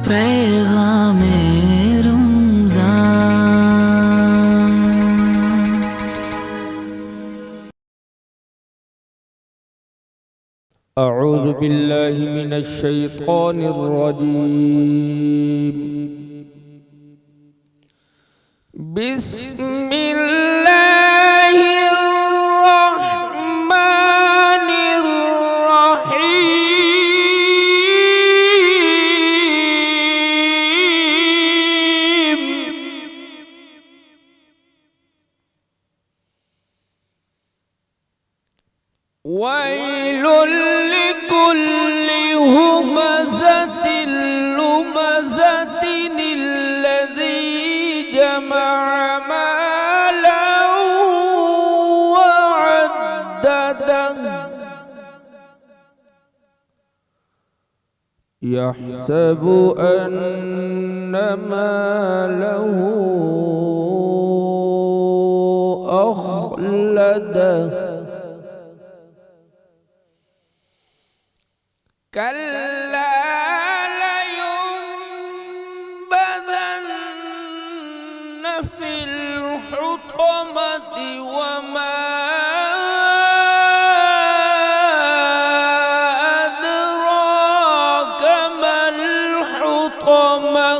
پیغام رمضان. اعوذ باللہ من الشیطان الرجیم. بسم اللہ الرحمن الرحیم. ویل لكل همزة لمزة الذي جمع مالا وعدده يحسب أن ماله أخلده كلا لينبذن في الحطمة وما أدراك ما الحطمة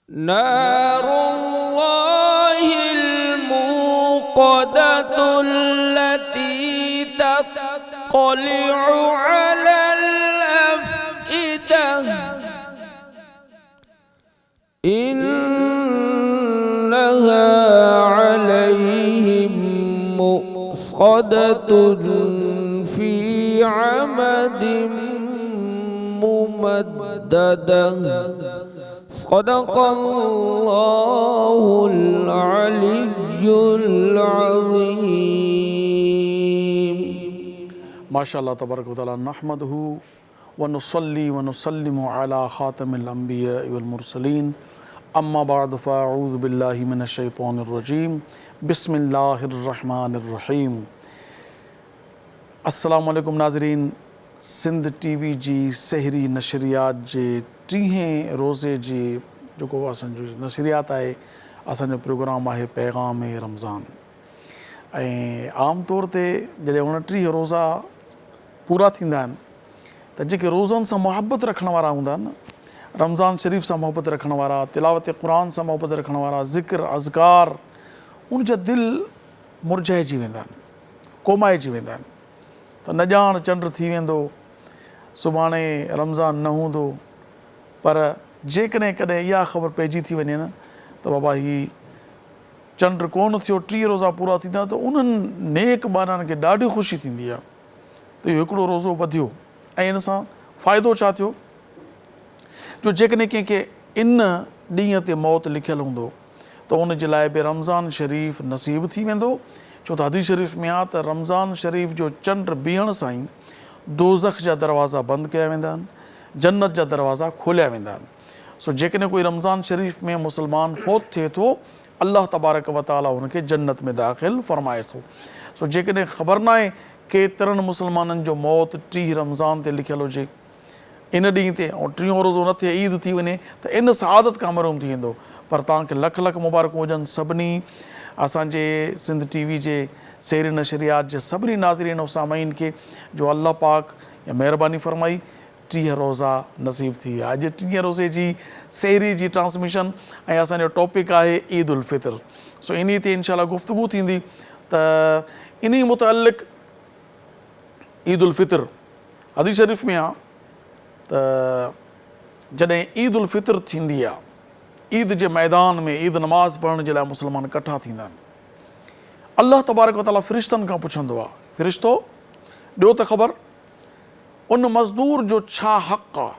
نار الله الموقدة التي تطلع على الأفئدة إنها عليهم مؤصدة في عمد ممددة. صدق الله العلي العظيم. ماشاء اللہ تبارک و تعالیٰ نحمدہ ونصلی ونسلم علی خاتم الانبیاء والمرسلین. اما بعد فاعوذ باللہ من الشیطان الرجیم. بسم اللہ الرحمن الرحیم. السلام علیکم ناظرین. سندھ ٹی وی جی سحری نشریات جے 30 روزے جی جو اسانجو نشریات ہے اسانجو پروگرام ہے پیغام رمضان. عام طور تے جڏहिं 29 روزہ پورا تھیندا آहिनि त जेके रोज़नि सां मुहबत रखण वारा हूंदा आहिनि न, रमज़ान शरीफ़ सां मुहबत रखण वारा, तिलावत क़ुरान सां मुहबत रखण वारा, ज़िक्र अज़कार, उन जा दिलि मुरझाइजी वेंदा आहिनि, कोमाइजी वेंदा आहिनि. त न ॼाण चंड थी वेंदो, सुभाणे रमज़ान न हूंदो. पर जेकॾहिं कॾहिं इहा ख़बर पइजी थी वञे न त बाबा हीउ चंड कोन थियो, 30 रोज़ा पूरा थींदा, त उन्हनि नेक ॿारनि खे ॾाढी ख़ुशी थींदी आहे त इहो हिकिड़ो रोज़ो वधियो. ऐं इन सां फ़ाइदो छा थियो, जो जेकॾहिं कंहिंखे इन ॾींहं ते मौत लिखियलु हूंदो त उन जे लाइ बि रमज़ान शरीफ़ नसीब थी वेंदो. छो त हदीस शरीफ़ में आहे त रमज़ान शरीफ़ जो चंड बीहण सां ई दोज़ख जा दरवाज़ा बंदि कया वेंदा आहिनि, जन्नत जा दरवाज़ा खोलिया वेंदा आहिनि. सो जेकॾहिं कोई रमज़ान शरीफ़ में मुस्लमान फ़ौत थिए थो, अल्लाह तबारक व ताला हुनखे जन्नत में दाख़िल फ़रमाए थो. सो जेकॾहिं ख़बर न आहे केतिरनि मुस्लमाननि जो मौत 30 रमज़ान ते लिखियलु हुजे इन ॾींहं ते, ऐं 30 रोज़ो न थिए, ईद थी वञे, त इन सआदत खां महरूम थी वेंदो. पर तव्हांखे लख लख मुबारकूं हुजनि सभिनी असांजे सिंध टी वी जे सहरी नशरियात जे सभिनी नाज़रीन ऐं सामाईन खे जो अल्लाह पाक या महिरबानी फ़रमाई 30 रोज़ा नसीब थी विया. अॼु 30 रोज़े जी सहरी जी ट्रांसमिशन ऐं असांजो टॉपिक आहे ईद उल फितर. सो इन ते इनशाला गुफ़्तगू थींदी. त इन मुतअल्लिक़ ईद उल फितर हदीस शरीफ़ में आहे त जॾहिं ईद उल फितर थींदी आहे, ईद जे मैदान में ईद नमाज़ पढ़ण जे लाइ मुस्लमान इकट्ठा थींदा आहिनि. अल्लाह तबारक व ताला फ़रिश्तनि खां पुछंदो आहे, फ़रिश्तो ॾियो त ख़बर उन मज़दूर जो छा हक़ आहे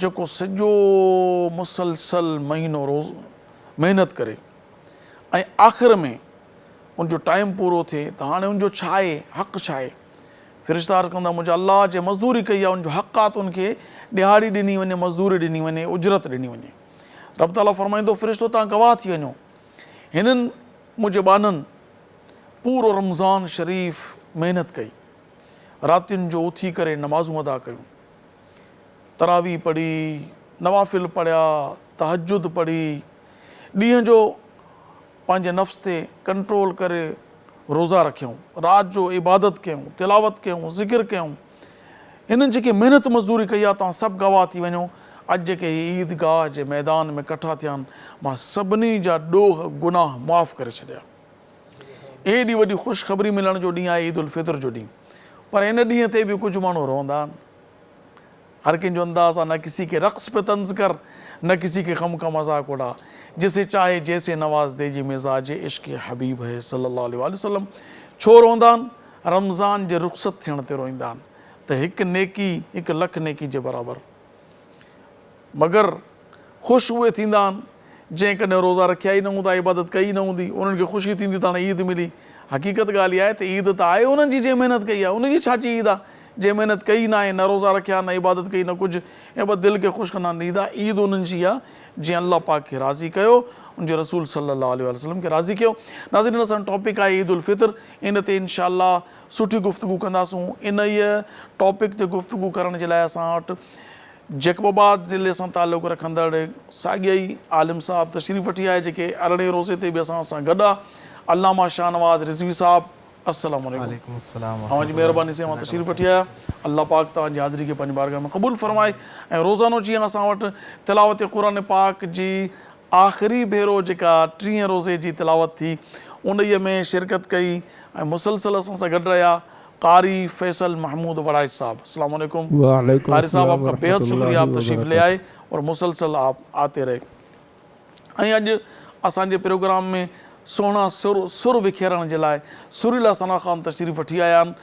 जेको सॼो मुसलसल महीनो रोज़ महिनत करे ऐं आख़िर में उनजो टाइम पूरो थिए त हाणे उनजो छा आहे, हक़ छा आहे. फ़रिश्ता अर्ज़ कंदा, मुंहिंजा अल्लाह जे मज़दूरी कई आहे, उनजो हक़ आहे त उनखे ॾिहाड़ी ॾिनी वञे, मज़दूरी ॾिनी वञे, उजरत ॾिनी वञे. रब ताला फ़रमाईंदो, फ़रिश्तो तव्हां गवाह थी वञो, हिननि मुंहिंजे ॿाननि पूरो रमज़ान शरीफ़ महिनत कई, रातियुनि जो उथी करे नमाज़ूं अदा कयूं, तरावी पढ़ी, नवाफ़िल पढ़िया, तहजुद पढ़ी, ॾींहं जो पंहिंजे नफ़्स ते कंट्रोल करे रोज़ा रखियऊं, राति जो इबादत कयूं, तिलावत कयूं, ज़िक्र कयूं। हिननि जेके महिनत मज़दूरी कई आहे, तव्हां सभु गवाह थी वञो। अॼु जेके ईदगाह जे मैदान में कठा थिया आहिनि, मां सभिनी जा ॾोह गुनाह माफ़ु करे छॾिया। एॾी वॾी ख़ुशख़बरी मिलण जो ॾींहुं आहे ईद उल फितर जो ॾींहुं, पर हिन ॾींहं ते बि कुझु माण्हू रहंदा आहिनि। हर कंहिंजो अंदाज़ आहे, न किसी के रक़्स पे तंज़ कर, न किसी के ग़म का मज़ाक उड़ा, जिसे चाहे जैसे नवाज़ दे जी मिज़ाज इश्क़ हबीब है सल्लल्लाहु अलैहि वसल्लम। छो रोईंदा आहिनि? रमज़ान जे रुख़सत थियण ते रोईंदा आहिनि, त हिकु नेकी 1 लख नेकी जे बराबरि। मगर ख़ुशि उहे थींदा आहिनि जंहिं कॾहिं रोज़ा रखिया ई न हूंदा, इबादत कई न हूंदी, उन्हनि खे ख़ुशी थींदी त हाणे ईद मिली। हक़ीक़त ॻाल्हि इहा आहे त ईद त आहे उन्हनि जी जंहिं महिनत कई आहे, उनजी छा जी ईद आहे? जंहिं महिनत कई न आहे, न रोज़ा रखिया, न इबादत कई, न कुझु, ऐं बसि दिलि खे ख़ुशि कंदा आहिनि। ईद आहे, ईद उन्हनि जी आहे जीअं अल्लाह पाक खे राज़ी कयो, उनजे रसूल सल्लल्लाहु अलैहि वसल्लम खे राज़ी कयो। नाज़रीन, असांजो टॉपिक आहे ईद उल फितर। इन ते इंशाअल्लाह सुठी गुफ़्तगू कंदासूं। इन ई टॉपिक ते गुफ़्तगू करण जे लाइ असां वटि जैकबाबाद ज़िले सां तालुक़ु रखंदड़ साॻियाई आलिम साहब तशरीफ़ वठी आहे, जेके अरिड़हें रोज़े ते बि असां सां गॾु आहे। अल्लामा शाहनवाज़ रिज़वी साहब, अस्सलामु अलैकुम। तव्हांजी महिरबानी से मां तशरीफ़ वठी आहियां। अल्लाह पाक तव्हांजी हाज़िरी खे पंहिंजी बारगाह में क़बूल फ़रमाए। ऐं रोज़ानो जीअं असां वटि तिलावत क़ुरान पाक जी आख़िरी भेरो जेका 30 रोज़े जी तिलावत थी, उन में शिरकत कई ऐं मुसलसल असां सां गॾु रहिया कारी फैसल महमूद वड़ाइच साहब। अस्सलामु अलैकुम। कारी साहब, आपका बेहद शुक्रिया, आप तशरीफ़ ले आए और मुसलसल आप आते रहे। ऐं अॼु असांजे प्रोग्राम में सोना सुर विखेरण जे लाइ सुरीला सना ख़ान तशरीफ़ वठी आया आहिनि।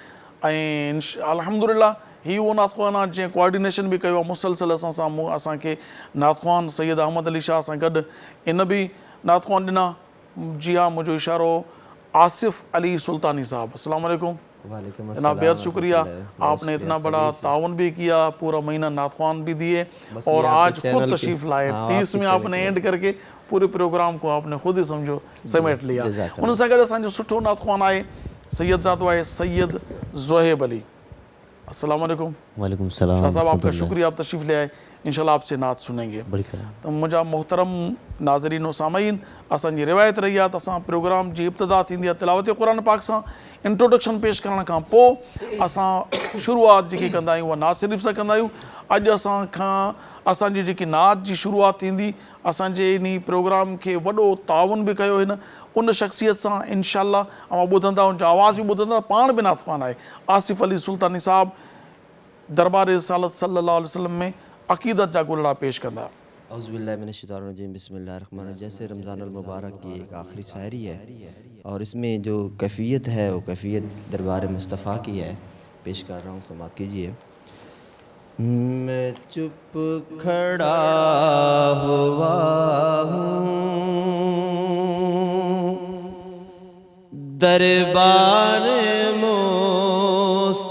ऐं अल्हम्दुलिल्लाह ही उहो नातख़्वान आहे जंहिं कोऑर्डिनेशन बि कयो आहे मुसलसल असां साम्हूं असांखे नातख़्वान सैयद अहमद अली शाह सां गॾु इन बि नातख़्वान ॾिना। जी हाँ, मुंहिंजो इशारो आसिफ़ अली सुल्तानी साहब। अस्सलामु अलैकुम जनाब, बेहद शुक्रिया, आपने इतना बड़ा ताउन भी किया, पूरा महीना नातख़्वान भी दिए और आज खुद तशरीफ़ लाए। 30 में आपने एंड करके पूरे प्रोग्राम को आपने खुद ही समझो समेट लिया। उन सां गॾु असांजो सुठो नातख़्वान आहे सैयद ज़ातो आहे सैयद ज़ोहेब अली। अस्सलामु अलैकुम। वालेकुम सलाम। शाह साहब, आपका शुक्रिया, आप तशरीफ़ ले आए। इंशाल्लाह आपसे नात सुनेंगे। तो मुझा मोहतरम नाज़रीन व सामीन, असांजी रिवायत रही आहे त असां प्रोग्राम जी इब्तिदा थींदी आहे तिलावत क़ुरान पाक सां इंट्रोडक्शन पेश करण खां पोइ असां शुरूआत जेकी कंदा आहियूं उहा नात शरीफ़ सां कंदा आहियूं। अॼु असांजी जेकी नात जी शुरूआत थींदी, असांजे इन प्रोग्राम खे वॾो ताउन बि कयो हिन उन शख़्सियत सां इंशाअल्लाह। अवां ॿुधंदा, उनजो आवाज़ बि ॿुधंदा, पाण बि नातख़्वान आहे आसिफ़ अली सुल्तानी साहब। दरबार रिसालत सल्लल्लाहु अलैहि वसल्लम में अक़ीदत जा गुलड़ा पेश कंदा। औज़ुबिल्लाहि मिनश्शैतानिर्रजीम, बिस्मिल्लाहिर्रहमानिर्रहीम। जैसे रमज़ानुल मुबारक की एक आखिरी शायरी है और इसमें जो कैफ़ियत है वो कैफ़ियत दरबार मुस्तफ़ा की है, पेश कर रहा हूँ, समाअत कीजिए। मैं चुप खड़ा हुआ हूँ दरबार मुस्तफ़ा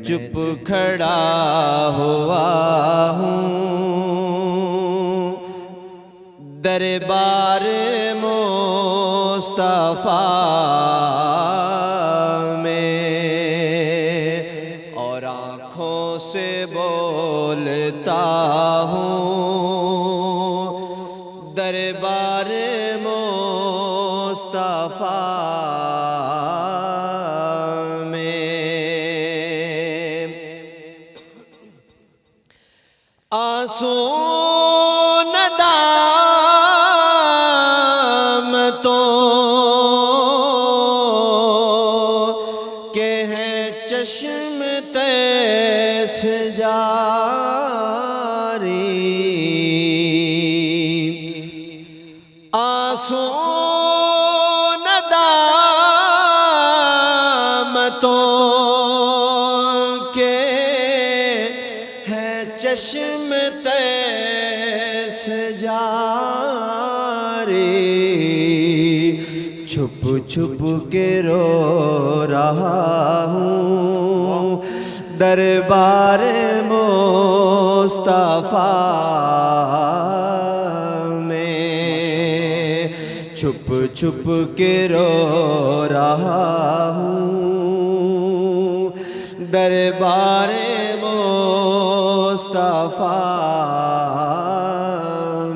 चुप खड़ा हुआ हूँ दरबार मुस्तफ़ा में और आँखों से बोलता हूँ दरबार मुस्तफ़ा छुप छुप के रो रहा हूँ दरबार मुस्तफ़ा में। چھپ چھپ کے رو رہا ہوں دربار مصطفیٰ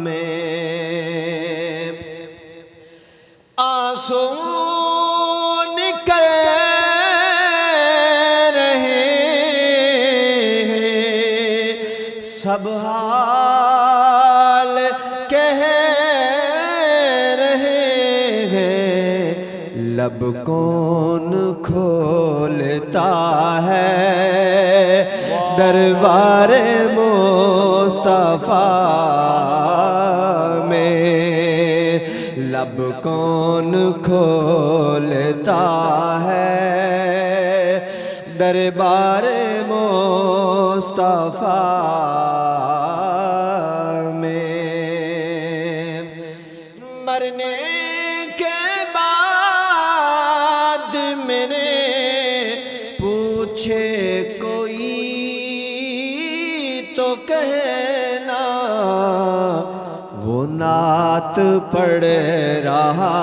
میں آنسو نکل رہے سب حال کہہ رہے ہیں لب کون کھولتا ہے دربار مصطفیٰ میں لب کون کھولتا ہے دربار مصطفیٰ میں مرنے کے بعد میں نے پوچھے کوئی تو کہنا وہ نعت پڑھ رہا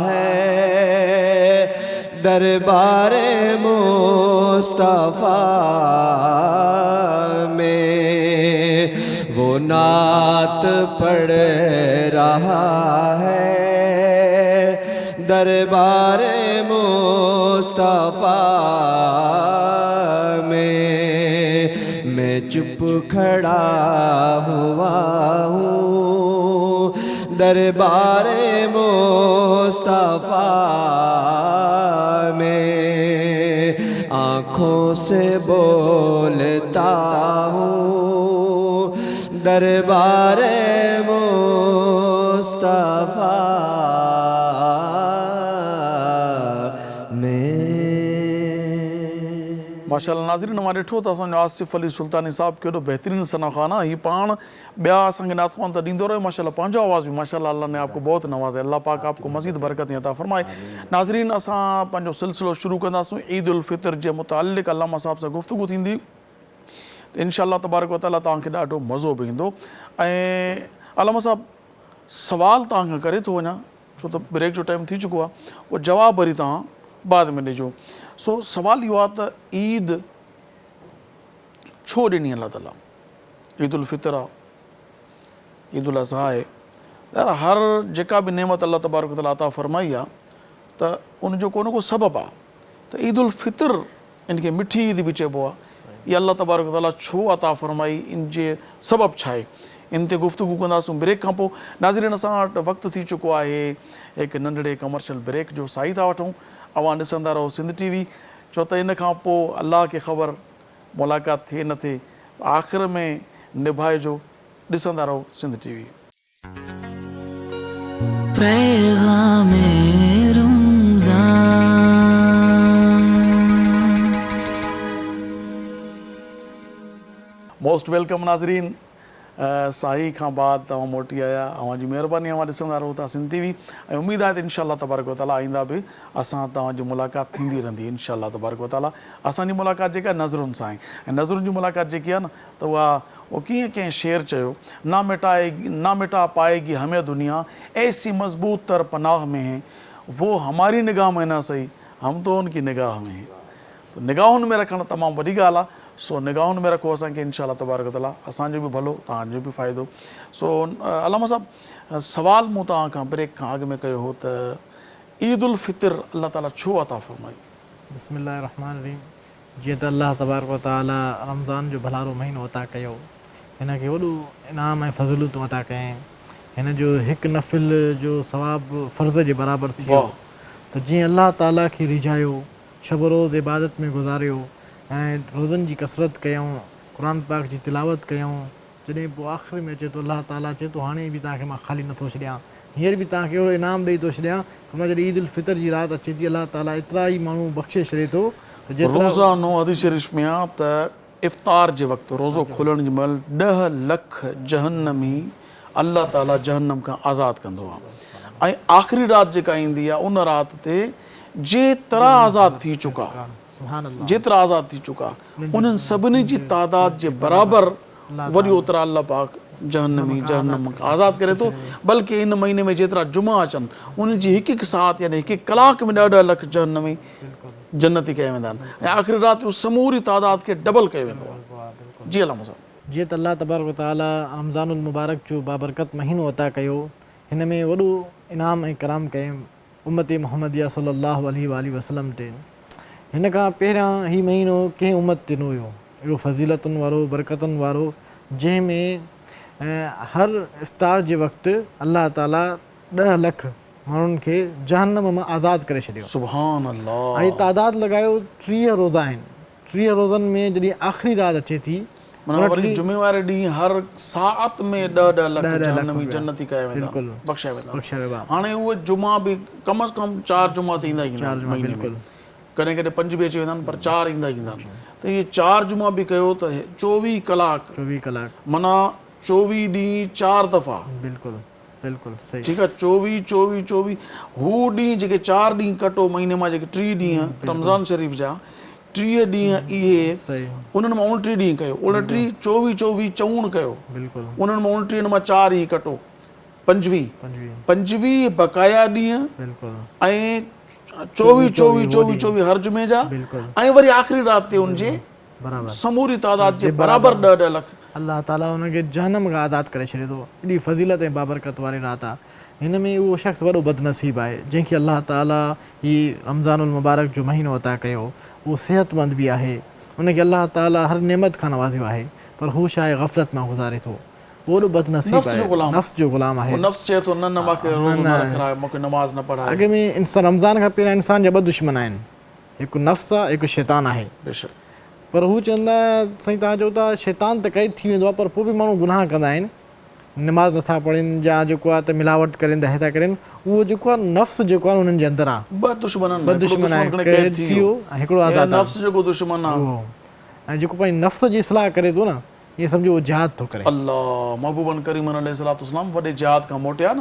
ہے دربار مصطفیٰ میں وہ نعت پڑھ رہا ہے دربار مصطفیٰ میں چپ کھڑا ہوا ہوں دربار مصطفیٰ میں آنکھوں سے بولتا ہوں دربار مصطفیٰ میں माशाअल्लाह नाज़रीन मां ॾिठो त असांजो आसिफ़ अली सुल्तानी साहिबु केॾो बहितरीन सनाख़ाना ही पाण ॿिया असांखे नातख़्वान त ॾींदो रहे माशाअल्लाह पंहिंजो आवाज़ भी माशाअल्लाह अल्लाह ने आपको बहुत नवाज़े अल्लाह पाक आपको मज़ीद बरकत अता फ़रमाए नाज़रीन असां पंहिंजो सिलसिलो शुरू कंदासीं ईद उल फितर जे मुतालिक़ अल्लामा साहिब सां गुफ़्तगू थींदी त इंशाअल्लाह तबारक व तआला तव्हांखे ॾाढो मज़ो बि ईंदो ऐं अल्लामा साहिब सवाल तव्हांखां करे थो वञा छो त ब्रेक जो टाइम थी चुको आहे उहो जवाबु वरी तव्हां बाद में ॾिजो सो सवाल इहो आहे त ईद छो ॾिनी अल्लाह ताला ईद उल फितर आहे ईद उल अज़हा आहे यार हर जेका बि नेमत अल्लाह तबारक ताला अता फ़रमाई आहे त उनजो को न को सबबु आहे त ईद उल फितर इनखे मिठी ईद बि चइबो आहे इहा अल्लाह तबारक ताला छो अता फ़रमाई इन जे सबबु छा आहे इन ते गुफ़्तगू कंदासीं ब्रेक खां पोइ नाज़रीन असां वटि वक़्तु थी चुको आहे हिकु नंढड़े कमर्शियल ब्रेक जो साई था वठूं अवां ॾिसंदा रहो सिंध टीवी छो त इन खां पोइ अल्लाह खे ख़बर मुलाक़ात थिए न थिए आख़िर में निभाइजो ॾिसंदा रहो सिंध टीवी पैगामे रमज़ान मोस्ट वेलकम नाज़रीन साई खां बाद तव्हां मोटी आया तव्हांजी महिरबानी अवां ॾिसंदा रहो था सिंध टीवी ऐं उमेदु आहे त इनशाअल्लाह तबारक व तआला आईंदा बि असां तव्हांजी मुलाक़ात थींदी रहंदी इनशाअल्लाह तबारक व तआला असांजी मुलाक़ात जेका नज़रुनि सां आहे ऐं नज़रुनि जी मुलाक़ात जेकी आहे न त उहो कीअं कंहिं शेर चयो ना मिटा पाएगी हमें दुनिया ऐसी मज़बूत तर पनाह में है वो हमारी निगाह में न सही हम तो उनकी निगाह में हैं तो निगाहुनि में रखणु तमामु वॾी ॻाल्हि आहे सो निगाहुनि में रखो असांखे इनशाअल्लाह तबारक ताला असांजो बि भलो तव्हांजो बि फ़ाइदो सो अल्लामा साहिबु सवाल मूं तव्हां खां ब्रेक खां अॻु में कयो हो त ईद उल फितर अल्लाह ताला छो अता फ़रमाई बिस्मिल्लाहिर रहमानिर रहीम जीअं त अल्लाह तबारक व तआला रमज़ान जो भलारो महीनो अता कयो हिन खे वॾो इनाम ऐं फज़लूतूं अता कयईं हिन जो हिकु नफ़िल जो सवाबु फ़र्ज़ जे बराबरि थी वियो त जीअं अल्लाह ताला खे रिझायो शब रोज़ इबादत में गुज़ारियो ऐं रोज़नि जी कसरत कयूं क़ुर पाक जी तिलावत कयूं जॾहिं पोइ आख़िर में अचे थो अल्लाह ताला चए थो हाणे बि तव्हांखे मां ख़ाली नथो छॾियां हींअर बि तव्हांखे अहिड़ो इनाम ॾेई थो छॾियां त मां जॾहिं ईद उल फितर जी राति अचे थी अल्लाह ताला एतिरा ई माण्हू बख़्शे छॾे थो त रोज़ानो हदीस शरीफ़ में आहे त इफ़्तार जे वक़्तु रोज़ो खोलण जी महिल 10 लख जहन्नमी अल्लाह ताला जहन्नम खां आज़ादु कंदो आहे ऐं आख़िरी राति जेका ईंदी आहे उन राति ते जेतिरा आज़ादु थी चुका जेतिरा आज़ादु थी चुका उन्हनि सभिनी जी तादाद जे बराबरि वरी ओतिरा अल्लाह पाक जहन्नमी जहन्नम खां आज़ादु करे थो। बल्कि इन महीने में जेतिरा जुमा अचनि उन्हनि जी हिकु हिकु साथ यानी हिकु हिकु कलाक में 10 लख जहन्नमी जन्नती कया वेंदा आहिनि ऐं आख़िरी राति जो समूरी तादाद खे डबल कयो वेंदो आहे। जी अल्लाह साहब। जीअं त अल्लाह तबारक व तआला रमज़ानुल मुबारक जो बाबरकत महीनो अता कयो, हिन में वॾो इनाम ऐं कराम कयईं उम्मत मुहम्मदिया सल्लल्लाहु अलैहि वसल्लम ते। हिन खां पहिरियां हीउ महीनो कंहिं उम्मत ते न हुयो अहिड़ो फज़ीलतुनि वारो बरकतुनि वारो, जंहिंमें हर इफ़्तार जे वक़्तु अल्लाह ताला 10 लख माण्हुनि खे जहन्नम मां आज़ादु करे छॾियो। सुभान अल्लाह। हाणे तादादु लॻायो 30 रोज़ा आहिनि। 30 रोज़नि में जॾहिं आख़िरी राति अचे थी माना वरी जुमे वारे ॾींहुं हर सात में 10 लख जहन्नमी जन्नती कया वेंदा, बख़्शिया वेंदा। हाणे उहे जुमा बि कम अज़ कम 4 जुमा त ईंदा ई ईंदा महीने में, कॾहिं कॾहिं 5 बि अची वेंदा आहिनि पर 4 ईंदा ईंदा आहिनि। त इहे 4 जुमा बि कयो त 24 कलाक माना 24 ॾींहं 4 दफ़ा। बिल्कुलु बिल्कुलु सही। ठीकु आहे, 24 हू ॾींहं जेके 4 ॾींहं कटो महीने मां, जेके 3 ॾींहं रमज़ान शरीफ़ जा 30 ॾींहं इहे उन्हनि मां 29 ॾींहं कयो, 29 24 54 कयो, उन्हनि मां 29 मां 4 ई कटो 25 बक़ाया ॾींहं ऐं 24 हर जुमे जा ऐं वरी आख़िरी राति ते उनजे समूरी तादाद जे बराबरि 10 लख अल्लाह ताला हुनखे जहन्नम खां आज़ादु करे छॾे थो। एॾी फज़ीलत ऐं बाबरकत वारी राति आहे। हिन में उहो शख़्स वॾो बदनसीब आहे जंहिंखे अल्लाह ताला हीउ रमज़ानुल मुबारक जो महीनो अता कयो। उहो सिहतमंद बि आहे, उनखे अल्लाह ताला हर नेमत खां नवाज़ियो आहे, पर हू छा आहे ग़फ़लत मां गुज़ारे थो। वॾो बदनसीब आहे, नफ़्स जो ग़ुलाम आहे। नफ़्स चए थो न मूंखे रोज़ो न रखाए, मूंखे नमाज़ न पढ़ाए। अॻे में इंसान रमज़ान खां पहिरियां इंसान जा 2 दुश्मन आहिनि, हिकु नफ़्स आहे, हिकु शैतान आहे। बेशक। पर हू चवंदा साईं तव्हां चओ था शैतान त क़ैद थी वेंदो आहे, पर पोइ बि माण्हू गुनाह कंदा आहिनि, नमाज़ नथा पढ़नि या जेको आहे त मिलावट करनि था था करनि। उहो जेको आहे नफ़्स जेको आहे उन्हनि जे अंदरि आहे। 2 दुश्मन आहे, क़ैद थी वियो ऐं हिकिड़ो आज़ादु नफ़्स जेको दुश्मन आहे ऐं जेको पंहिंजी नफ़्स जी इस्लाह करे थो न, ईअं सम्झो उहो जिहाद थो करे। अल्लाह महबूबन करीमन अलैहिस्सलाम वॾे जिहाद खां मोटिया न,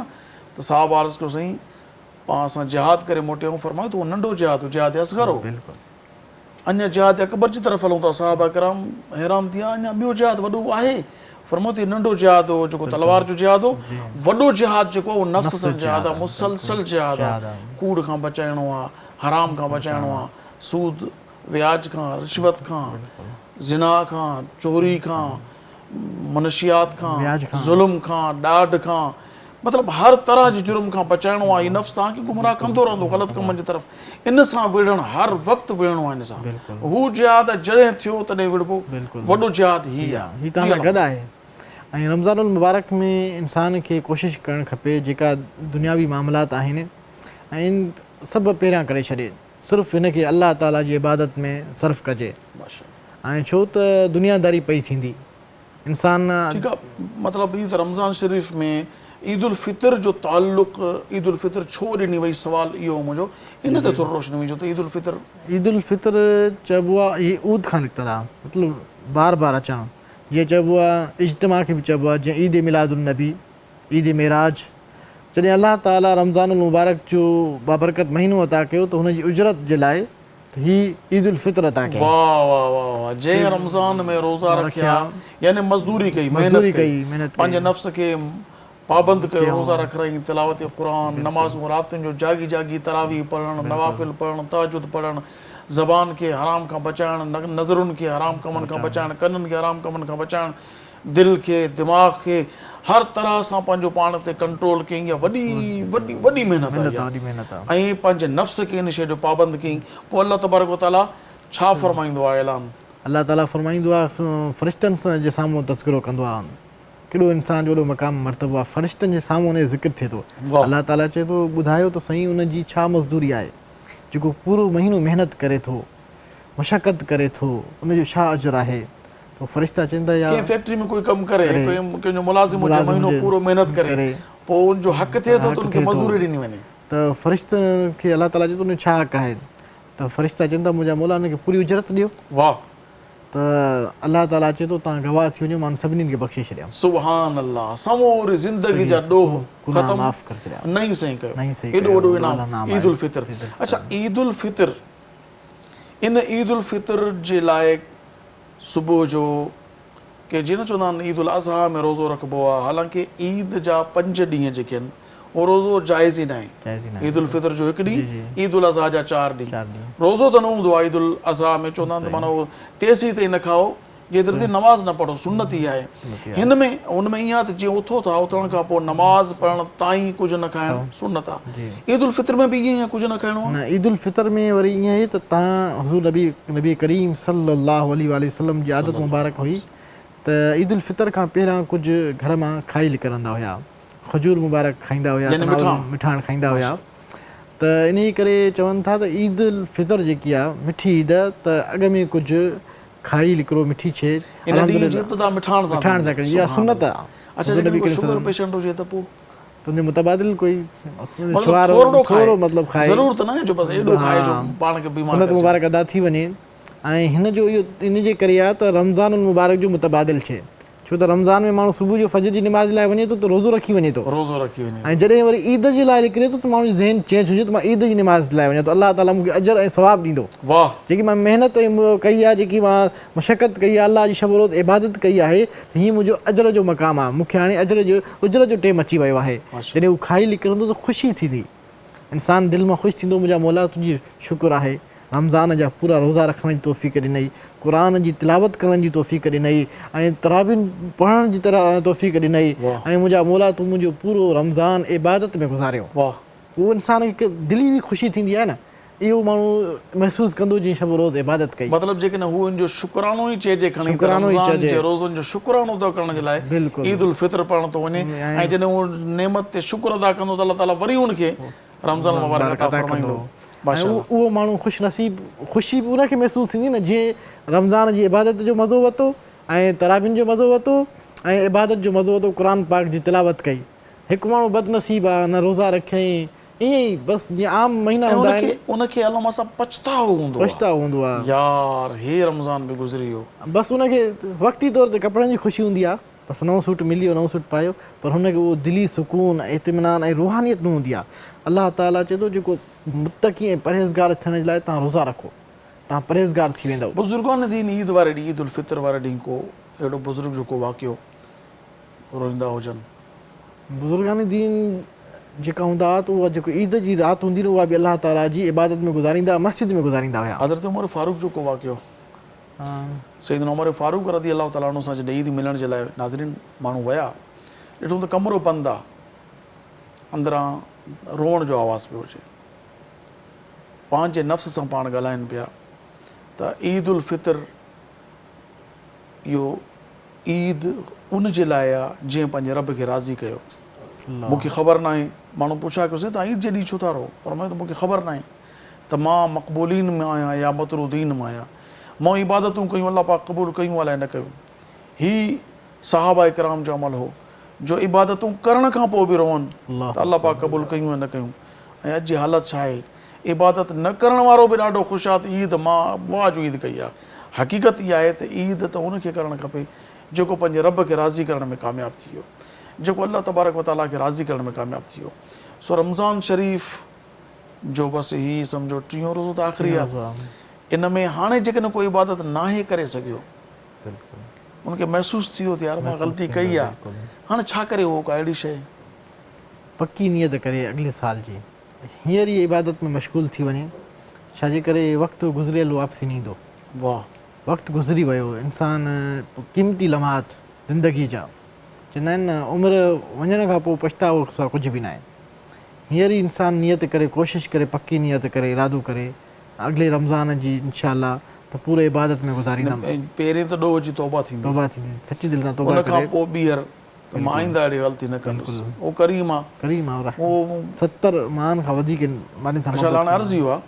त साहब अर्ज़ कयो साईं असां जिहाद करे मोटिया, फरमायो त उहो नंढो जिहाद हो, जिहाद असग़र हो। अञा जिहाद अकबर जी तरफ़ हलूं था, साहबा किराम हैरान थी विया, अञा ॿियो जिहाद वॾो आहे। फरमायो त नंढो जिहाद हो जेको तलवार जो जिहाद हो, वॾो जिहाद जेको उहो नफ़्स सां जिहाद आहे, मुसलसल जिहाद आहे। कूड़ खां बचाइणो आहे, हराम खां बचाइणो आहे, सूद व्याज खां, रिश्वत खां, ज़िना खां, चोरी खां, मनशियात खां, ज़ुल्म खां, ॾाढ खां, मतिलबु हर तरह जी जुर्म खां बचाइणो आहे। हीउ नफ़्स तव्हांखे गुमराह कंदो रहंदो ग़लति कमनि जी तरफ़, इन सां विढ़णु हर वक़्तु विढ़णो आहे। इन सां हू जिहाद जॾहिं थियो तॾहिं विढ़बो, वॾो जिहाद हीउ आहे। हीउ तव्हां गॾु आहे। ऐं रमज़ानुल मुबारक में इंसान खे कोशिशि करणु खपे जेका दुनियावी मामलात आहिनि ऐं सभु पहिरियां करे छॾे, सिर्फ़ु हिनखे अल्लाह ताला जी इबादत में सर्फ़ कजे। ऐं छो त दुनियादारी पई थींदी इंसान। ठीकु आहे, मतिलबु हीउ त रमज़ान शरीफ़ में ईद उल फितर जो ताल्लुक़, ईद उल फितर छो ॾिनी वई, सवाल इहो मुंहिंजो, इन ते थोरो रोशनी विझो त ईद उल फितर चइबो आहे हीअ ऊद खां निकितल आहे, मतिलबु बार बार अचणु। जीअं चइबो आहे इज्तिमा खे बि चइबो आहे, जीअं ईद मिलादुन नबी, ईद मेराज। जॾहिं अल्लाह ताला रमज़ानुल मुबारक जो बाबरकत महीनो अता कयो त हुनजी उजरत जे लाइ हीअ ईद उल फितर अता कई। वाह वाह वाह, जंहिं रमज़ान में रोज़ा रखिया यानी मज़दूरी कई, मेहनत कई, पंहिंजे नफ़्स खे पाबंद कयो, रोज़ा रख रही, तिलावत क़ुरान, नमाज़ूं रातियुनि जो जागी जागी तरावी पढ़णु, नवाफ़िल पढ़णु, तहजुद पढ़णु, ज़बान खे हराम खां बचाइणु, नज़रुनि खे हराम कमनि खां बचाइणु, कननि खे हराम कमनि खां बचाइणु, दिलि खे, दिमाग़ खे हर तरह सां पंहिंजो पाण ते कंट्रोल कयईं। इहा वॾी वॾी वॾी महिनत आहे। ऐं पंहिंजे नफ़्स खे इन शइ जो पाबंद कयईं। पोइ अल्लाह तबारक व तआला छा फ़रमाईंदो आहे ऐलान? अल्लाह ताला फ़रमाईंदो आहे, फ़रिश्तनि जे साम्हूं तज़किरो कंदो आहे, केॾो इंसान जो वॾो मक़ाम मर्तबो आहे, फ़रिश्तनि जे साम्हूं हुनजो ज़िक्र थिए थो। अल्लाह ताला चए थो ॿुधायो त साईं उनजी छा मज़दूरी आहे, जेको पूरो महीनो महिनत करे थो, मशक़त करे थो, उनजो छा अजर आहे। तो फ़रिश्ता चवंदा या कंहिं फैक्ट्री में कोई कमु करे, कंहिंजो मुलाज़िम हुजे, महीनो पूरो महिनत करे, पोइ उनजो हक़ थिए थो त उनखे मज़दूरी ॾिनी वञे। त फ़रिश्तनि खे अल्लाह ताला चए थो उनजो छा हक़ आहे, त फ़रिश्ता चवंदा मुंहिंजा मौला उनखे पूरी उजरत ॾियो। वाह। त अल्लाह ताला चए थो तव्हां गवाह थी वञो, मां सभिनीनि खे बख़्शे छॾियां। सुभान अल्लाह, समूरी ज़िंदगी जा ॾोह ख़तम माफ़ करे छॾियां, नई सही कयो। एॾो वॾो इनाम ईद उल फितर। अच्छा, ईद उल फितर, इन ईद उल फितर जे लाइ सुबुह जो कि जीअं न चवंदा आहिनि ईद उल अज़हा में रोज़ो रखिबो आहे, हालांकि ईद जा 5 ॾींहं जेके आहिनि उहो रोज़ो जाइज़ ई न आहे। ईद उल फितर जो 1 ॾींहुं, ईद उल अज़हा जा 4 ॾींहं, रोज़ो त न हूंदो आहे ईद उल अज़हा में। चवंदा आहिनि त माना उहो तेसीं ताईं न खाओ जेतिरी देरि नमाज़ न पढ़ो, सुन्नत ई आहे। हुन में ईअं आहे त जीअं उथो था, उथण खां पोइ नमाज़ पढ़ण ताईं कुझु न खाइणु सुन्नत आहे। ईद उल फितर में बि ईअं ई कुझु न खाइणो आहे। न, ईद उल फितर में वरी ईअं आहे त तव्हां हुज़ूर नबी करीम सल्लल्लाहु अलैहि वसल्लम जी आदत मुबारक हुई त ईद उल फितर खां पहिरियां कुझु घर मां खाई निकिरंदा हुया, खजूर मुबारक खाईंदा हुया, मिठाण खाईंदा हुया। त इन करे चवनि था त ईद उल फितर जेकी आहे मिठी ईद, त अॻ में कुझु खाई निकिरो मिठी शइ, मिठाण सां करी, इहा सुन्नत आहे। अच्छा, जेकॾहिं शुगर पेशेंट हुजे त पोइ तुंहिंजे मुतबादिल कोई थोरो मतिलबु खाए, ज़रूरत न आहे जो बसि एॾो खाए जो पाण खे बीमार सुन्नत मुबारक अदा थी वञे। ऐं हिन जो इहो इन जे करे आहे त रमज़ान मुबारक जो मुतबादिल थिए, छो त रमज़ान में माण्हू सुबुह जो फजर जी नमाज़ लाइ वञे थो त रोज़ो रखी वञे थो, ऐं जॾहिं वरी ईद जे लाइ निकिरे थो त माण्हू जो ज़हन चेंज हुजे त मां ईद जी नमाज़ लाइ वञा, त अलाह ताला मूंखे अजर ऐं सवाबु ॾींदो। जेकी मां महिनत कई आहे, जेकी मां मशक़त कई आहे, अलाह जी शब रोज़ इबादत कई आहे, त हीअं मुंहिंजो अजर जो मक़ामु आहे। मूंखे हाणे उजर जो टाइम अची वियो आहे। जॾहिं उहो खाई निकिरंदो त ख़ुशी थींदी, इंसानु दिलि मां ख़ुशि थींदो, मुंहिंजा मौला तुंहिंजी शुक्र आहे, रमज़ान जा पूरा रोज़ा रखण जी तौफ़ीक़ ॾिनई, क़ुर जी तिलावत करण जी तौफ़ीक़ ॾिनई, ऐं तराबीन पढ़ण जी तौफ़ीक़ ॾिनई, ऐं मुंहिंजा मौला तूं मुंहिंजो पूरो रमज़ान इबादत में गुज़ारियो। उहो इंसान खे दिली बि ख़ुशी थींदी आहे न, इहो माण्हू महसूसु कंदो जीअं शब रोज़ इबादत कई। मतिलबु जेकॾहिं हू हिन जो शुक्रानो ई चइजे, रोज़नि जो शुक्रानो थो करण जे लाइ ईद उल फितर पढ़ण थो वञे, ऐं जॾहिं उहो नेमत ते शुक्र अदा कंदो त अलाह ताला वरी हुनखे रमज़ान मुबारक अता फरमाईंदो। उहो माण्हू ख़ुशि नसीब, ख़ुशी बि उनखे महसूसु थींदी न, जीअं रमज़ान जी इबादत जो मज़ो वरितो, ऐं तराबीन जो मज़ो वरितो, ऐं इबादत जो मज़ो वरितो, क़ुर पाक जी तिलावत कई। हिकु माण्हू बदनसीब आहे, न रोज़ा रखियईं, ईअं ई बसि जीअं आम महीना हूंदा आहिनि, उनखे अलामा सां पछतावो हूंदो आहे, यार हे रमज़ान बि गुज़री वियो। बसि उनखे वक़्ती तौर ते कपिड़नि जी ख़ुशी हूंदी आहे, बसि नओं सूट मिली वियो, नओं सूट पायो, पर हुनखे उहो दिली सुकून, इत्मिनान ऐं रूहानियत न हूंदी आहे। अलाह ताला चए थो जेको मुतक़ी ऐं परहेज़गार थियण जे लाइ तव्हां रोज़ा रखो, तव्हां परहेज़गार थी वेंदव। बुज़ुर्गान दीन ईद वारे ॾींहुं, ईद उल फितर वारे ॾींहुं को अहिड़ो बुज़ुर्ग जो को वाक़ियो रोईंदा हुजनि? बुज़ुर्गान दीन जेका हूंदा हुआ त उहा जेको ईद जी राति हूंदी न, उहा बि अलाह ताला जी इबादत में गुज़ारींदा, मस्जिद में गुज़ारींदा हुया। हज़रत उमर फारूक जो को वाक़ियो? सैयदना उमर फारूक रज़ी अलाह ताला अन्हु सां जॾहिं ईद मिलण जे लाइ नाज़रीन माण्हू विया, ॾिठो त कमरो बंदि आहे, अंदरां रोअण जो आवाज़ु पियो अचे, पंहिंजे नफ़्स सां पाण ॻाल्हाइनि पिया त ईद उल फितर इहो ईद उन जे लाइ आहे जीअं पंहिंजे रब खे राज़ी कयो। मूंखे ख़बर न आहे, माण्हू पुछा कयोसीं तव्हां ईद जे ॾींहुं छो था रहो? फरमायो त मूंखे ख़बर न आहे त मां मक़बूलीन में आहियां या मतरूदीन में आहियां, मां इबादतूं कयूं अलाह पाक क़बूल कयूं अलाए न कयूं। ही सहाबा इकराम जो अमल हो जो इबादतूं करण खां पोइ बि रोअनि त अलाह पाक क़बूल कयूं या न कयूं। ऐं अॼु जी हालत छा आहे, इबादत न करण वारो बि ॾाढो ख़ुशि आहे त ईद मां वाह जो ईद कई आहे। हक़ीक़त इहा आहे त ईद त उनखे करणु खपे जेको पंहिंजे रब खे राज़ी करण में कामयाबु थी वियो, जेको अलाह तबारक व ताला खे राज़ी करण में कामयाबु थी वियो। सो रमज़ान शरीफ़ जो बसि हीउ सम्झो 30 रोज़ो त आख़िरी आहे, इन में हाणे जेकॾहिं कोई इबादत नाहे करे सघियो, उनखे महसूसु थी वियो त यार मां ग़लती कई आहे, हाणे छा करे उहो का अहिड़ी शइ पकी नियत करे अॻिले साल जी हींअर ई इबादत में मशगूल थी वञे, छाजे करे वक़्तु गुज़िरियल वापसी न ईंदो। वाह, वक़्तु गुज़री वियो, इंसान क़ीमती लम्हात ज़िंदगी जा, चवंदा आहिनि न उमिरि वञण खां पोइ पछतावो सां कुझु बि न आहे। हींअर ई इंसान नियत करे, कोशिशि करे, पकी नियत करे, इरादो करे अॻिले रमज़ान जी इंशाअल्लाह त पूरे इबादत में गुज़ारींदुमि। पहिरीं त ॾोह जी तौबा थींदी, सची दिलि सां तौबा करे, उनखां पोइ ॿीहर त मां आईंदा अहिड़ी ग़लती न कंदुसि। उहो करीम आहे, उहो 70 माण्हुनि खां वधीक हाणे अर्ज़ु इहो आहे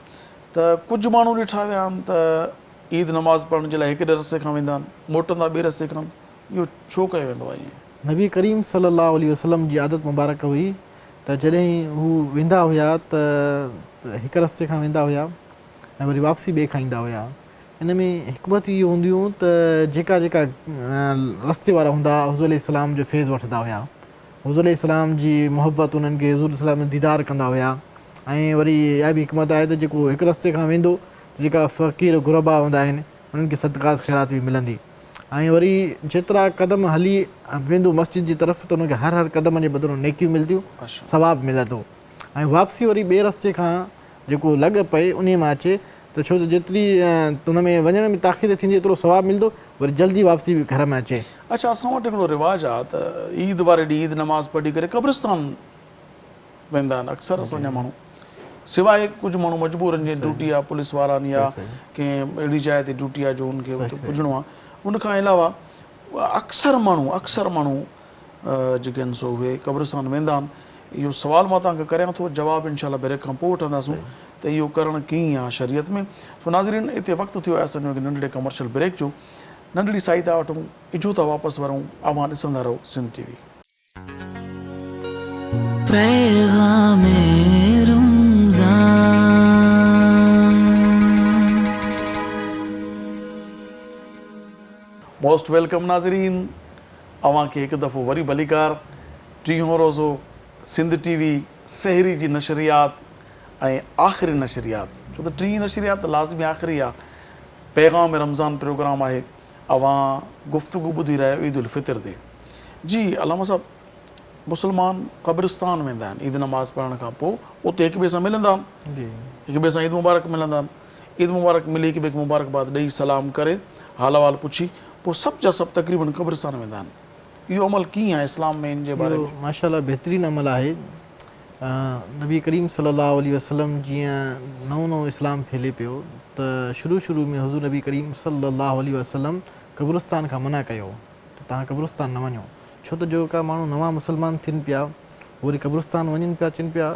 त कुझु माण्हू ॾिठा विया आहिनि त ईद नमाज़ पढ़ण जे लाइ हिकिड़े रस्ते खां वेंदा आहिनि, मोटंदा ॿिए रस्ते खां। इहो छो कयो वेंदो आहे ईअं? नबी करीम सल्लल्लाहु अलैहि वसल्लम जी आदत मुबारक हुई त जॾहिं हू वेंदा हुया त हिकु रस्ते खां वेंदा हुया ऐं वरी वापसी ॿिए खां ईंदा हुया। इन में हिकमत इहो हूंदियूं त जेका जेका रस्ते वारा हूंदा हुज़ूर अलैहिस्सलाम जो फैज़ वठंदा हुया, हुज़ूर अलैहिस्सलाम जी मोहबत उन्हनि खे हुज़ूर अलैहिस्सलाम में दीदार कंदा हुया। ऐं वरी इहा बि हिकमत आहे त जेको हिकु रस्ते खां वेंदो, जेका फ़क़ीर गुरबा हूंदा आहिनि उन्हनि खे सदक़ात ख़ैरात बि मिलंदी। ऐं वरी जेतिरा क़दम हली वेंदो मस्जिद जी तरफ़ त हुनखे हर क़दम जे बदिरां नेकियूं मिलंदियूं, सवाबु मिले थो। ऐं वापसी वरी ॿिए रस्ते खां जेको लॻ पए उन मां अचे त छो त जेतिरी हुन में वञण में ताख़ीर थींदी एतिरो सवाबु मिलंदो, वरी जल्दी वापसी बि घर में अचे। अच्छा, असां वटि हिकिड़ो रिवाजु आहे त ईद वारे ॾींहुं ईद नमाज़ पढ़ी करे क़ब्रिस्तान वेंदा आहिनि अक्सर असांजा माण्हू, सवाइ कुझु माण्हू मजबूर आहिनि, जीअं ड्यूटी आहे पुलिस वारनि या कंहिं अहिड़ी जाइ ते ड्यूटी आहे जो हुनखे हुते पुॼणो आहे। उनखां अलावा अक्सर माण्हू जेके आहिनि सो उहे क़ब्रिस्तान वेंदा आहिनि। इहो सुवालु मां तव्हांखे करियां थो, जवाबु इनशा ब्रेक खां पोइ वठंदासीं त इहो करणु कीअं आहे शरीयत में। सो नाज़रीन, हिते वक़्तु थियो आहे असांजो हिकु नंढड़े कमर्शियल ब्रेक जो। नंढड़ी साई था वठूं, इजो था वापसि वरूं। अवां ॾिसंदा रहो सिंध टीवी। पैगामे रमज़ान। मोस्ट वेलकम नाज़रीन, अवां खे हिकु दफ़ो वरी भलीकार। टीहों रोज़ो सिंध टीवी सहरी जी नशरियात ऐं आख़िरी नशरियात, छो त टीं नशरियात लाज़मी आख़िरी आहे, पैगाम रमज़ान प्रोग्राम आहे। अवां गुफ़्तगू ॿुधी रहियो ईद उल फितर ते। जी अलामा साहब, मुस्लमान क़ब्रिस्तान वेंदा आहिनि ईद नमाज़ पढ़ण खां पोइ, उते हिक ॿिए सां मिलंदा आहिनि, हिक ॿिए सां ईद मुबारक मिलंदा आहिनि। ईद मुबारक मिली हिक ॿिए खे मुबारकबाद ॾेई सलाम करे हाल अहवाल पुछी पोइ सभु जा सभु तक़रीबन क़ब्रिस्तान वेंदा आहिनि। इहो अमल कीअं आहे इस्लाम में, इन जे बारे में? माशाअल्लाह बहितरीनु अमल आहे। नबी करीम सल्लल्लाहु अलैहि वसल्लम जीअं नओं इस्लाम फैले पियो त शुरू में हुज़ूर नबी करीम सल्लल्लाहु अलैहि वसल्लम क़ब्रिस्तान खां मना कयो त तव्हां क़ब्रिस्तान न वञो, छो त जेका माण्हू नवां मुस्लमान थियनि पिया वरी क़ब्रिस्तान वञनि पिया, चवनि पिया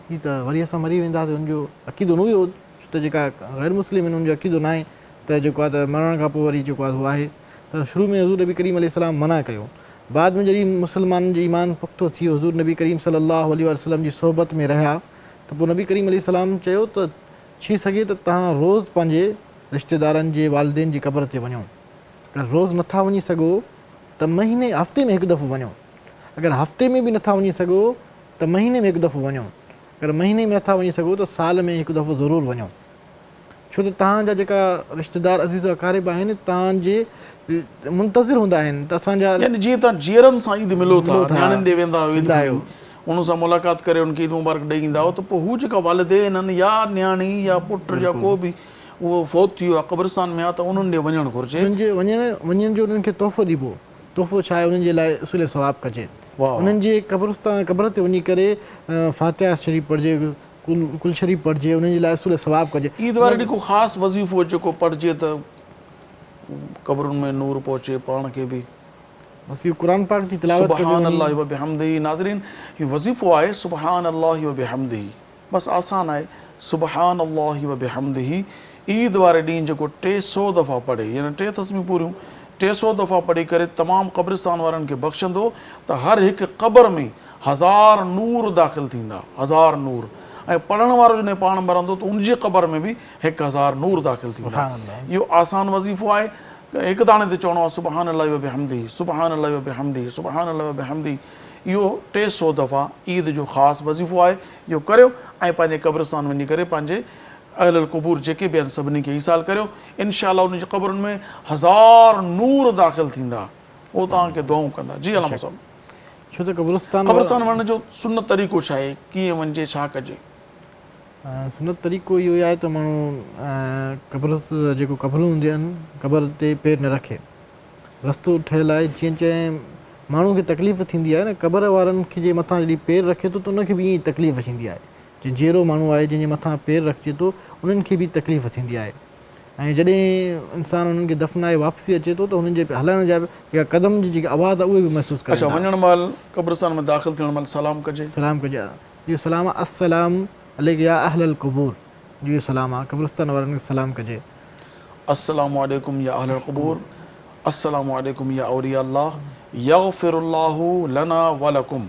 हीअ त वरी असां मरी वेंदासीं, हुनजो अक़ीदो न हुयो। छो त जेका ग़ैर मुस्लिम आहिनि हुनजो अक़ीदो न आहे त जेको आहे त मरण खां पोइ वरी जेको आहे उहो आहे। त शुरू में हुज़ूर नबी करीम अलैहिस्सलाम मना कयो। बाद में जॾहिं मुस्लमाननि जो ईमान पुख़्तो थी वियो, हुज़ूर नबी करीम सल्लल्लाहु अलैहि वसल्लम जी सोहबत में रहिया, त पोइ नबी करीम अलैहिस्सलाम चयो त थी सघे त तव्हां रोज़ु पंहिंजे रिश्तेदारनि जे वालिदेन जी क़ब्र ते वञो। अगरि रोज़ु नथा वञी सघो त हफ़्ते में हिकु दफ़ो वञो। अगरि हफ़्ते में बि नथा वञी सघो त महीने में हिकु दफ़ो वञो। अगरि महीने में नथा वञी सघो त साल में हिकु दफ़ो ज़रूरु वञो, छो त तव्हांजा जेका रिश्तेदार अज़ीज़ अक़ारिब आहिनि तव्हांजे मुंतज़िर हूंदा आहिनि। त असांजा यानी जीअं तव्हां जीअरनि सां ईद मिलो था, न्याणियुनि ॾे वेंदा आहियो, उन सां मुलाक़ात करे उनखे ईद मुबारक ॾेई ईंदा आहियो, त पोइ हू जेका वालिदेन आहिनि या न्याणी या पुटु या को बि उहो फ़ौत थी वियो आहे क़ब्रिस्तान में आहे, त उन्हनि ॾे वञणु घुरिजे। वञण जो उन्हनि खे तोहफ़ो ॾिबो। तोहफ़ो छा आहे, उन्हनि जे लाइ उसूल सवाबु कजे। उन्हनि जे क़ब्र ते वञी करे फातिहा शरीफ़ पढ़िजे, कुल शरीफ़ पढ़िजे, उन्हनि जे लाइ उसूल सवाबु कजे। ईद वारे ॾींहुं को ख़ासि वज़ीफ़ो जेको पढ़िजे त क़ब्रुनि में नूर पहुचे, पाण खे बि बस इहो क़ुरान पाक जी तिलावत सुबहान अल्लाह व बिहम्दिही। नाज़रीन, हीउ वज़ीफ़ो आहे सुबहान अल्लाह व बिहम्दिही, बसि आसान आहे सुबहान अल्लाह व बिहम्दिही। ईद वारे ॾींहुं जेको 300 दफ़ा पढ़े, यानी 3 तस्बीह पूरियूं 300 दफ़ा पढ़ी करे तमामु क़ब्रिस्तान वारनि खे बख़्शंदो त हर हिकु क़ब्र में 1000 नूर दाख़िल थींदा, 1000 नूर। ऐं पढ़ण वारो जॾहिं पाण मरंदो त उनजी क़ब्र में बि 1000 नूर दाख़िल थींदा। इहो आसान वज़ीफ़ो आहे। हिकु दाणे ते चवणो आहे सुबहान अल्लाह व बिहम्दिही, सुबहान अल्लाह व बिहम्दिही, सुबहान अल्लाह व बिहम्दिही। इहो 300 दफ़ा ईद जो ख़ासि वज़ीफ़ो आहे। इहो करियो ऐं पंहिंजे क़ब्रिस्तान वञी करे पंहिंजे अहल क़बूर जेके बि आहिनि सभिनी खे ईसाल करियो। इनशा अल्लाह उनजी क़ब्रुनि में 1000 नूर दाख़िल थींदा, उहो तव्हांखे दुआऊं कंदा। जी अलामा साहब, छो त क़ब्रिस्तान वञण जो सुन्नत तरीक़ो छा आहे, कीअं वञिजे, छा कजे? सुन्नत तरीक़ो इहो आहे त माण्हू जेको क़ब्रूं हूंदियूं आहिनि क़ब्र ते पेर न रखे। रस्तो ठहियलु आहे, जीअं चए माण्हू खे तकलीफ़ थींदी आहे न, क़ब्र वारनि खे जे मथां जॾहिं पेर रखे थो त उनखे बि ईअं ई तकलीफ़ थींदी आहे। जीअं जहिड़ो माण्हू आहे जंहिंजे मथां पेर रखिजे थो उन्हनि खे बि तकलीफ़ थींदी आहे। ऐं जॾहिं इंसानु उन्हनि खे दफ़नाए वापसी अचे थो त हुननि जे हलण जा जेका क़दम जी जेका आवाज़ आहे उहे बि महसूसु करे। अच्छा, वञण महिल क़ब्रिस्तान में दाख़िल थियण महिल सलाम कजे। सलाम कजे। इहो सलाम आहे अस्सलाम अलैकुम या अहलल क़बूर, इहो सलाम आहे क़ब्रिस्तान वारनि खे सलाम कजे। अस्सलामु अलैकुम या अहलल क़बूर, अस्सलामु अलैकुम या औलिया अल्लाह, यग़फिरुल्लाहु लना व लकुम।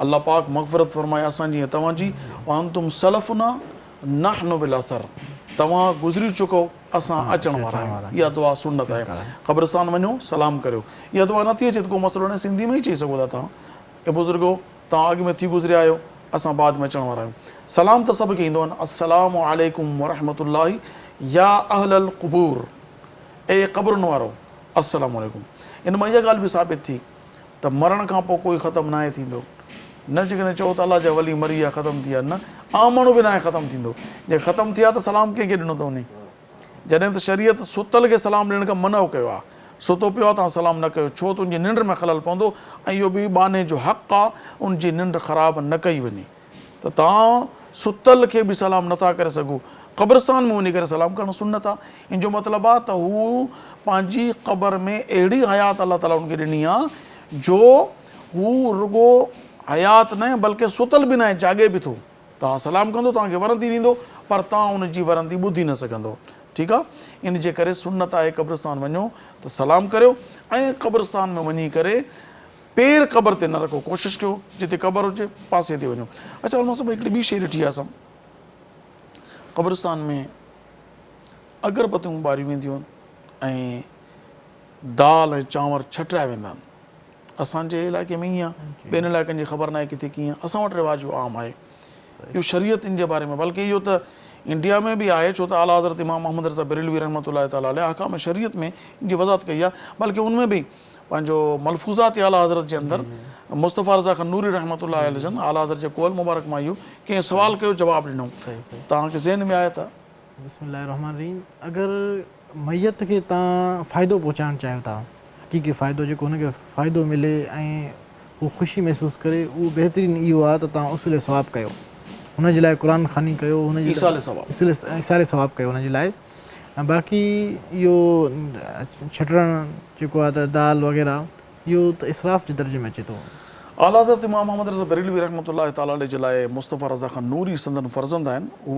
अल्लाह पाक मग़फ़िरत फरमाए असांजी ऐं तव्हांजी। व अंतुम सलफ़ुना नहनु बिल असर, तव्हां गुज़री चुको, असां अचण वारा आहियूं। इहा दुआ सुन्नत आहे। क़ब्रिस्तान वञो, सलाम करियो। इहा दुआ नथी अचे त को मसइलो न, सिंधी में ई चई सघो था तव्हां, ए बुज़ुर्गो तव्हां अॻु में थी गुज़रिया आहियो, असां बाद में अचण वारा आहियूं। सलाम त सभु खे ईंदो आहे। अस्सलामु अलैकुम व रहमतुल्लाहि या अहलल क़बूर, ए क़ब्रुनि वारो, अस्सलाम वालेकुम। इन मां इहा ॻाल्हि बि साबित थी त मरण खां पोइ कोई ख़तमु न आहे थींदो, न जेकॾहिं चओ त अलाह जा वली मरी विया ख़तमु थी विया, न आम माण्हू बि न आहे ख़तमु थींदो। जे ख़तमु थिया त सलाम कंहिंखे ॾिनो थो वञे, जॾहिं त शरीयत सुतल खे सलाम ॾियण खां मना कयो आहे। सुतो पियो आहे तव्हां सलाम न कयो, छो त उनजी निंड में ख़लल पवंदो ऐं इहो बि बाने जो हक़ु आहे उनजी निंड ख़राबु न कई वञे। त तव्हां सुतल खे बि सलाम नथा करे सघो, क़ब्रिस्तान में वञी करे सलाम करणु सुन्नत आहे। इन जो मतिलबु आहे त हू पंहिंजी क़बर में अहिड़ी हयात अलाह ताला उनखे ॾिनी आहे जो हू रुगो हयात न बल्कि सुतल बि न आहे, जाॻे बि थो। तव्हां सलाम कंदो तव्हांखे वरंदी ॾींदो, पर तव्हां उनजी वरंदी ॿुधी न सघंदो। ठीकु आहे, इन जे करे सुन्नत आहे क़ब्रिस्तान वञो त सलाम करियो ऐं क़ब्रिस्तान में वञी करे पेर क़बर ते न रखो, कोशिशि कयो जिते क़बर हुजे पासे ते वञो। अच्छा हुन सां हिकिड़ी ॿी शइ ॾिठी आहे असां, क़ब्रिस्तान में अगरबत्तियूं ॿारियूं वेंदियूं आहिनि ऐं दाल ऐं चांवर छटिराया वेंदा आहिनि। असांजे इलाइक़े में ईअं आहे, ॿियनि इलाइक़नि जी ख़बर न आहे किथे कीअं, असां वटि रिवाज आम आहे। इहो शरीयत इन जे बारे में, बल्कि इहो त इंडिया में बि आहे, छो त आला हज़रत इमाम मोहम्मद रज़ा बरेलवी रहमतुल्लाह ताला अलैह अहकाम शरीयत में इन जी वज़ाहत कई आहे। बल्कि उनमें बि पंहिंजो मलफूज़ात आला हज़रत जे अंदरि मुस्तफ़ा रज़ा खान नूरी रहमतुल्लाह अलैह जन आला हज़रत जे कोल मुबारक मां इहो कंहिं सुवाल कयो जवाबु ॾिनो, तव्हांखे ज़हन में आहे त बिस्मिल्लाहिर्रहमानिर्रहीम। अगरि मैयत खे तव्हां फ़ाइदो पहुचाइणु चाहियो था, हक़ीक़ी फ़ाइदो जेको हुनखे फ़ाइदो मिले ऐं हू ख़ुशी महसूसु करे, उहो बहितरीनु इहो आहे त तव्हां उसूल सवाबु कयो, हुनजे लाइ क़ुरान ख़ानी कयो, हुनजे इसाले सवाबु कयो हुनजे लाइ। ऐं बाक़ी इहो छटिणु जेको आहे त दाल वग़ैरह इहो त इसराफ़ जे दर्जे में अचे थो। आला हज़रत इमाम मोहम्मद रज़ा बरेलवी रहमतुल्लाह ताला अलैह जे लाइ मुस्तफ़ा रज़ा खान नूरी संदन फर्ज़ंद आहिनि, हू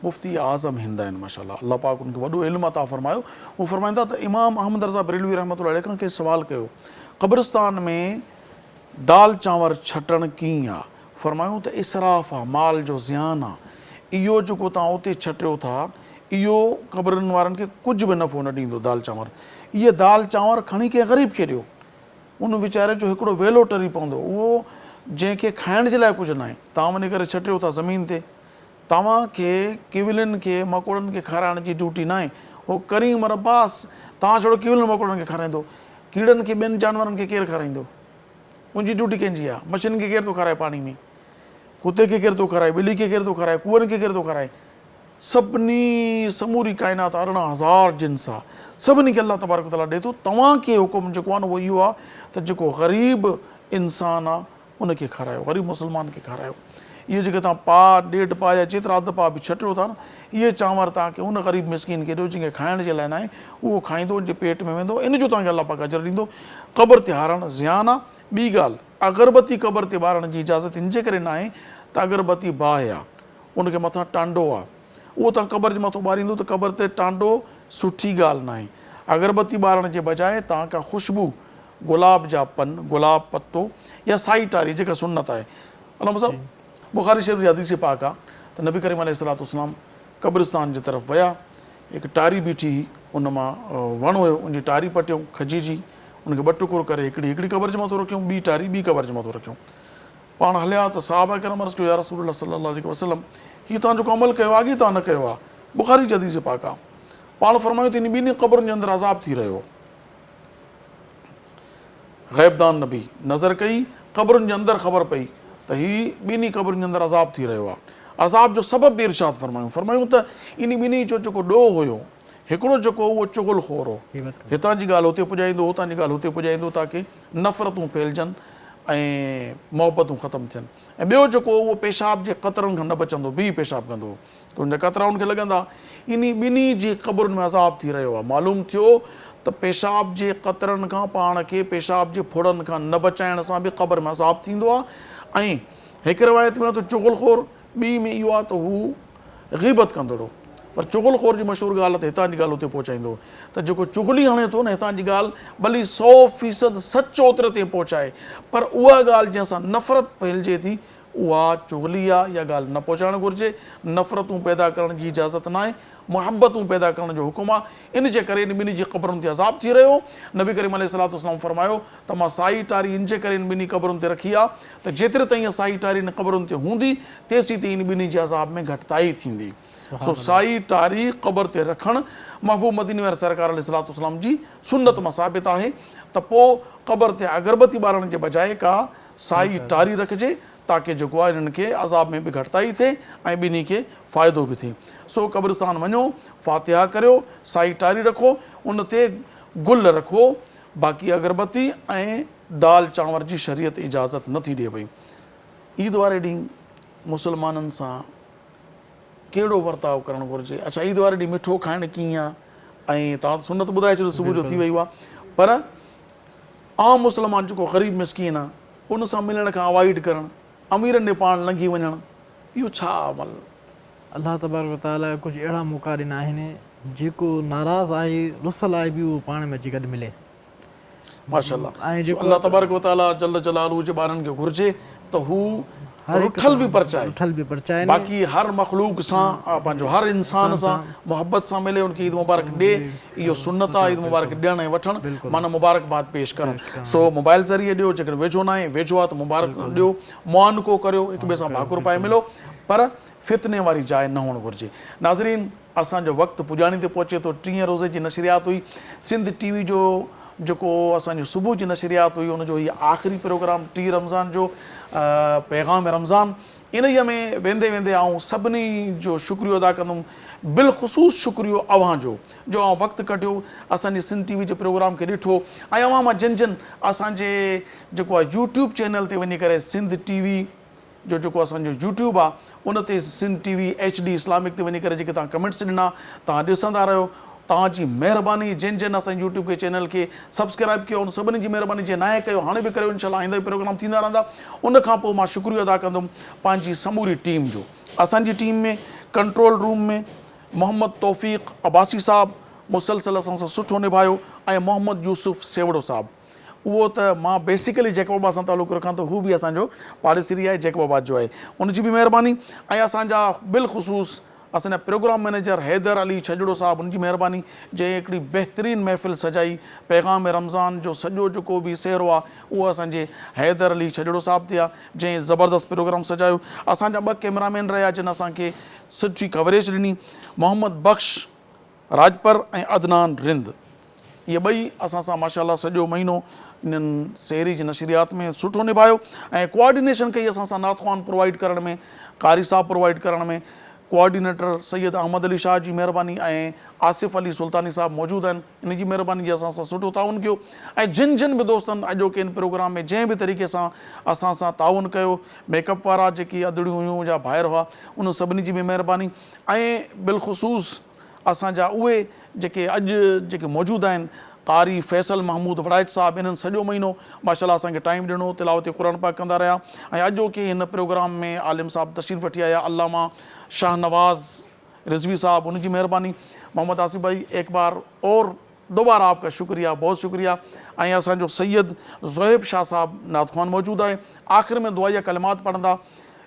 मुफ़्ती आज़म हिंद आहिनि माशाअल्लाह, अल्लाह पाक उनखे वॾो इल्मु अता फ़रमायो। हू फ़रमाईंदा त इमाम अहमद रज़ा बरेलवी रहमतुल्लाह अलैह खां कंहिं सुवाल कयो क़ब्रिस्तान में दाल चांवर छटणु कीअं आहे? फ़रमायूं त इसराफ़ आहे, माल जो ज़ियान आहे। इहो जेको तव्हां उते छटियो था इहो क़ब्रनि वारनि खे कुझु बि नफ़ो न ॾींदो। दाल चांवर, इहे दाल चांवर खणी कंहिं ग़रीब खे ॾियो, उन वीचारे जो हिकिड़ो वेलो टरी पवंदो, उहो जंहिंखे खाइण जे लाइ कुझु न आहे। तव्हां वञी करे छटियो था ज़मीन ते, तव्हांखे किविलियुनि खे मकोड़नि खे खाराइण जी ड्यूटी न आहे, उहो करीम अब्बास तव्हां छड़ो किविलियुनि मकोड़नि खे खाराईंदो, कीड़नि खे ॿियनि जानवरनि खे केरु खाराईंदो? उनजी ड्यूटी कंहिंजी आहे? मछियुनि खे केरु थो खाराए पाणी में, कुते खे केरु थो खाराए, ॿिली खे केरु थो खाराए, कुअनि खे केरु थो खाराए? सभिनी समूरी काइनात 18,000 जिन्स आहे, सभिनी खे अलाह तबारक ताला ॾिए थो। तव्हांखे हुकुम जेको आहे न उहो इहो आहे त जेको ग़रीब इंसान आहे उनखे खारायो, ग़रीब मुस्लमान खे खारायो। इहे जेके तव्हां पा ॾेढ पा या जेतिरा अधु पा बि छटियो था न, इहे चांवर तव्हांखे उन ग़रीब मिसकिन खे ॾियो जंहिंखे खाइण जे लाइ न आहे, उहो खाईंदो, उनजे पेट में वेंदो, इन जो तव्हांखे अलाह पाक अजर ॾींदो। क़बर ते हारणु ज़ियान आहे। ॿी ॻाल्हि, अगरबत्ती क़बर ते ॿारण जी इजाज़त इन जे करे न आहे त अगरबत्ती बाहि आहे, उनखे मथां टांडो आहे, उहो तव्हां क़बर जे मथां ॿारींदो त क़बर ते टांडो सुठी ॻाल्हि न आहे। अगरबत्ती ॿारण जे बजाए तव्हां का ख़ुशबू, गुलाब जा पन, गुलाब पत्तो या साई टारी जेका सुन्नत आहे। अलाह मतिलबु बुख़ारी शरीफ़ जी हदीस पाक आहे त नबी करीम अलैहिस्सलातु वस्सलाम क़ब्रिस्तान जे तरफ़ विया, हिकु टारी बीठी हुई, उन मां वण हुयो, उनजी टारी पटियूं खजी जी, उनखे ॿ टुकुर करे हिकिड़ी क़बर जे मथां रखियूं, ॿी टारी ॿी क़बर जे मथां रखियूं। पाण हलिया त सहाबा किराम अर्ज़ु कयो या रसूलल्लाह सल्लल्लाहु अलैहि वसल्लम, हीअ तव्हां जेको अमल कयो आहे अॻे तव्हां न कयो आहे। बुख़ारी जी हदीस पाक आहे। पाण फ़रमायो त इन ॿिन्ही क़बरुनि जे अंदरि अज़ाब थी रहियो। ग़ैबदान नबी नज़र कई, क़बरुनि जे अंदरि ख़बर पई त हीअ ॿिन्ही क़बरुनि जे अंदरि अज़ाब थी रहियो आहे। अज़ाब जो सबबु बि इरशाद फ़रमायूं त इन ॿिन्ही जो जेको ॾोह हुयो, हिकिड़ो जेको उहो चुगलखोर हो, हितां जी ॻाल्हि हुते पुॼाईंदो, हुतां जी ॻाल्हि हुते पुॼाईंदो, ताकी नफ़रतूं फैलिजनि ऐं मोहबतूं ख़तमु थियनि। ऐं ॿियो जेको उहो पेशाब जे क़तरनि खां न बचंदो, बि पेशाब कंदो, त हुनजा क़तरा हुनखे लॻंदा। इन ॿिन्ही जी क़बरुनि में अज़ाब थी रहियो आहे। मालूम थियो त पेशाब जे क़तरनि खां पाण खे पेशाब जे फुड़नि खां न बचाइण सां बि क़बर में अज़ाब थींदो आहे। ऐं हिकु रिवायत में त चुगलखोर, ॿी में इहो आहे त हू ग़ीबत कंदड़ो। पर चुगलखोर जी मशहूरु ॻाल्हि आहे त हितां जी ॻाल्हि हुते पहुचाईंदो, त जेको चुगली हणे थो न, हितां जी ॻाल्हि भली 100% सचो ओतिरे ते पहुचाए, पर उहा ॻाल्हि जंहिंसां नफ़रत फैलिजे थी उहा चुगली आहे, इहा ॻाल्हि न पहुचाइणु घुरिजे। नफ़रतूं पैदा करण जी इजाज़त न आहे, मुहबतूं पैदा करण जो हुकुम आहे। इन जे करे इन ॿिन्ही जी क़बरुनि ते अज़ाब थी रहियो। नबी करीम अलैहिस्सलातु वस्सलाम फरमायो त मां साई टारी इन जे करे इन ॿिन्ही क़बरुनि ते रखी आहे त जेतिरे ताईं इहा साई टारी इन क़बरुनि ते हूंदी तेसीं ताईं इन ॿिन्ही जे अज़ाब में घटिताई थींदी। सो साई टारी क़बर ते रखणु महबूब मदीने वारे सरकार अलैहिस्सलातु वस्सलाम जी सुन्नत मां साबित आहे त पोइ क़बर ते अगरबत्ती ॿारण जे बजाए का साई टारी रखिजे ताकी जेको आहे इन्हनि खे अज़ाब में बि घटिताई थिए ऐं ॿिन्ही खे फ़ाइदो बि थिए। सो क़ब्रिस्तान वञो, फातिहा करियो, साई टारी रखो, उन ते गुल रखो, बाक़ी अगरबत्ती ऐं दाल चांवर जी शरीयत इजाज़त नथी ॾिए पई। ईद वारे ॾींहुं मुस्लमाननि सां कहिड़ो वर्ताव करणु घुरिजे? अच्छा, ईद वारे ॾींहुं मिठो खाइणु कीअं आहे? ऐं तव्हां सुन्नत ॿुधाए छॾियो, सुबुह जो थी वई आहे, पर आम मुस्लमान जेको ग़रीब मिसकीन आहे उन सां मिलण खां अवॉइड करणु, अमीरनि ॾे पाण लंघी वञणु, इहो छा अमल? अल्लाह तबारक व तआला कुझु अहिड़ा मौक़ा ॾिना आहिनि जेको नाराज़ आहे, रुसल आहे बि उहो पाण में अची गॾु मिले। माशाअल्लाह। ऐं जेको अल्लाह तबारक व तआला जल्ल जलालहू जे ॿारनि खे घुरिजे त हू रुठल बि परचाए, बाक़ी हर मखलूक सां, पंहिंजो हर इंसान सां मुहबत सां मिले, उनखे ईद मुबारक ॾे। इहो सुन्नत आहे, ईद मुबारक ॾियणु ऐं वठणु, माना मुबारकबाद पेश करणु। सो मोबाइल ज़रिए ॾियो, जेकॾहिं वेझो न आहे, वेझो आहे त मुबारक ॾियो, मुआनको करियो, हिक ॿिए सां भाकुर पाए मिलो, पर फितने वारी जाइ न हुअणु घुरिजे। नाज़रीन, असांजो वक़्तु पुॼाणी ते पहुचे थो। 30 रोज़े जी नशरियात हुई सिंध टीवी जो, जेको असांजो सुबुह जी नशरियात हुई, उनजो हीअ आख़िरी प्रोग्राम 30 रमज़ान जो पैगाम रमज़ान। इन्हीअ में वेंदे वेंदे आऊं सभिनी जो शुक्रियो अदा कंदुमि, बिलख़ुसूस शुक्रियो अव्हां जो आऊं वक़्तु कढियो, असांजे सिंध टीवी जे प्रोग्राम खे ॾिठो, ऐं अव्हां मां जिन जिन असांजे जेको आहे यूट्यूब चैनल ते वञी करे सिंध टीवी जो जेको असांजो यूट्यूब आहे उन ते सिंध टीवी HD इस्लामिक ते वञी करे जेके तव्हां कमेंट्स ॾिना, तव्हां ॾिसंदा रहियो, तव्हांजी महिरबानी। जिन जिन असांजे यूट्यूब के चैनल खे सब्सक्राइब कयो, उन सभिनी जी महिरबानी। जे नए कयो हाणे बि करियो, इंशाअल्लाह आईंदा बि प्रोग्राम थींदा रहंदा। उन खां पोइ मां शुक्रियो अदा कंदुमि पंहिंजी समूरी टीम जो। असांजी टीम में कंट्रोल रूम में मोहम्मद तौफ़ीक़ अब्बासी साहब मुसलसल असां सां सुठो निभायो, ऐं मोहम्मद यूसुफ सेवड़ो साहब, उहो त मां बेसिकली जैकबाबा सां तालुक़ु रखां त हू बि असांजो पाड़ेसिरी आहे, जैकबाबा जो आहे, उनजी बि महिरबानी। ऐं असांजा बिलख़ुसूस असांजा प्रोग्राम मैनेजर हैदर अली छजड़ो साहब, उनजी महिरबानी, जंहिं हिकिड़ी बहितरीनु महफ़िल सजाई। पैगाम रमज़ान जो सॼो जेको बि सेहरो आहे उहो असांजे हैदर अली छजड़ो साहब ते आहे, जंहिं ज़बरदस्त प्रोग्राम सजायो। असांजा 2 कैमरामैन रहिया जिन असांखे सुठी कवरेज ॾिनी, मोहम्मद बख्श राजपर ऐं अदनान रिंद। इहे ॿई असां सां माशाअल्लाह सॼो महीनो इन्हनि सहरी जी नशरियात में सुठो निभायो, ऐं कोऑर्डिनेशन कई असां सां नातख़्वान प्रोवाइड करण में, कारी साहब प्रोवाइड करण में। कोऑर्डिनेटर सैयद अहमद अली शाह जी महिरबानी ऐं आसिफ़ अली सुल्तानी साहब मौजूदु आहिनि, इन जी महिरबानी जी असां सां सुठो ताउन कयो। ऐं जिन जिन बि दोस्तनि अॼोके इन प्रोग्राम में जंहिं बि तरीक़े सां असां सां ताउन कयो, मेकअप वारा जेकी अदड़ियूं हुयूं या ॿाहिरि हुआ, उन सभिनी जी बि महिरबानी। ऐं बिलख़ुसूस असांजा उहे जेके अॼु जेके मौजूदु आहिनि, कारी फैसल महमूद वड़ाइच साहब, इन्हनि सॼो महीनो माशाअल्लाह असांखे टाइम ॾिनो, तिलावत क़ुरान पाक कंदा रहिया। ऐं अॼोके हिन प्रोग्राम में आलिम साहब तशरीफ़ वठी आया, अल्लामा शाहनवाज़ रिज़वी साहब, उनकी मेहरबानी। मोहम्मद आसिफ़ भाई, एक बार और दोबारा आपका शुक्रिया, बहुत शुक्रिया। ऐं असांजो सैयद ज़ोहेब शाह साहब नातख़्वान मौजूदु आहे। आख़िर में दुआ कलिमात पढ़ंदा।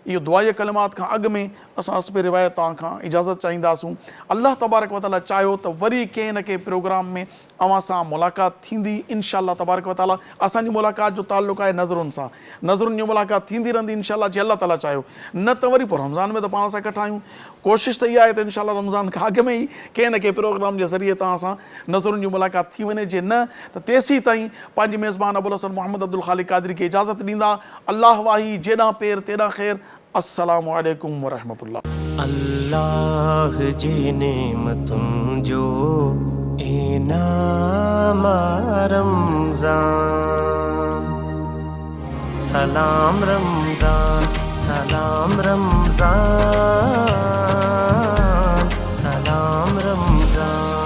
इहो दुआ कलिमात खां अॻु में असां असबे रिवायत तव्हां खां इजाज़त चाहींदासूं। अल्लाह तबारक व तआला चाहियो त वरी कंहिं न कंहिं प्रोग्राम में अव्हां सां मुलाक़ात थींदी इंशाअल्लाह तबारक व तआला। असांजी मुलाक़ात जो ताल्लुक़ आहे नज़रुनि सां, नज़रुनि जी मुलाक़ात थींदी रहंदी इंशाअल्लाह, जी अल्लाह ताला चाहियो। न त वरी पोइ रमज़ान में त पाण सां इकठा आहियूं। कोशिशि त इहा आहे त इंशाअल्लाह रमज़ान खां अॻु में ई कंहिं न कंहिं प्रोग्राम जे ज़रिए तव्हां सां नज़रुनि जी मुलाक़ात थी वञे। जे न त तेसीं ताईं पंहिंजी मेज़बान अबुल हसन मोहम्मद अब्दुल ख़ालिक़ क़ादरी खे इजाज़त ॾींदा। अल्लाह वाही, जेॾां पेर तेॾां ख़ैर। अस्सलामु अलैकुम वरहमतुल्लाह। अल्लाह जी नेमतुं जो इनाम रमज़ान, सलाम रमज़ान, सलाम रमज़ान, सलाम रमज़ान।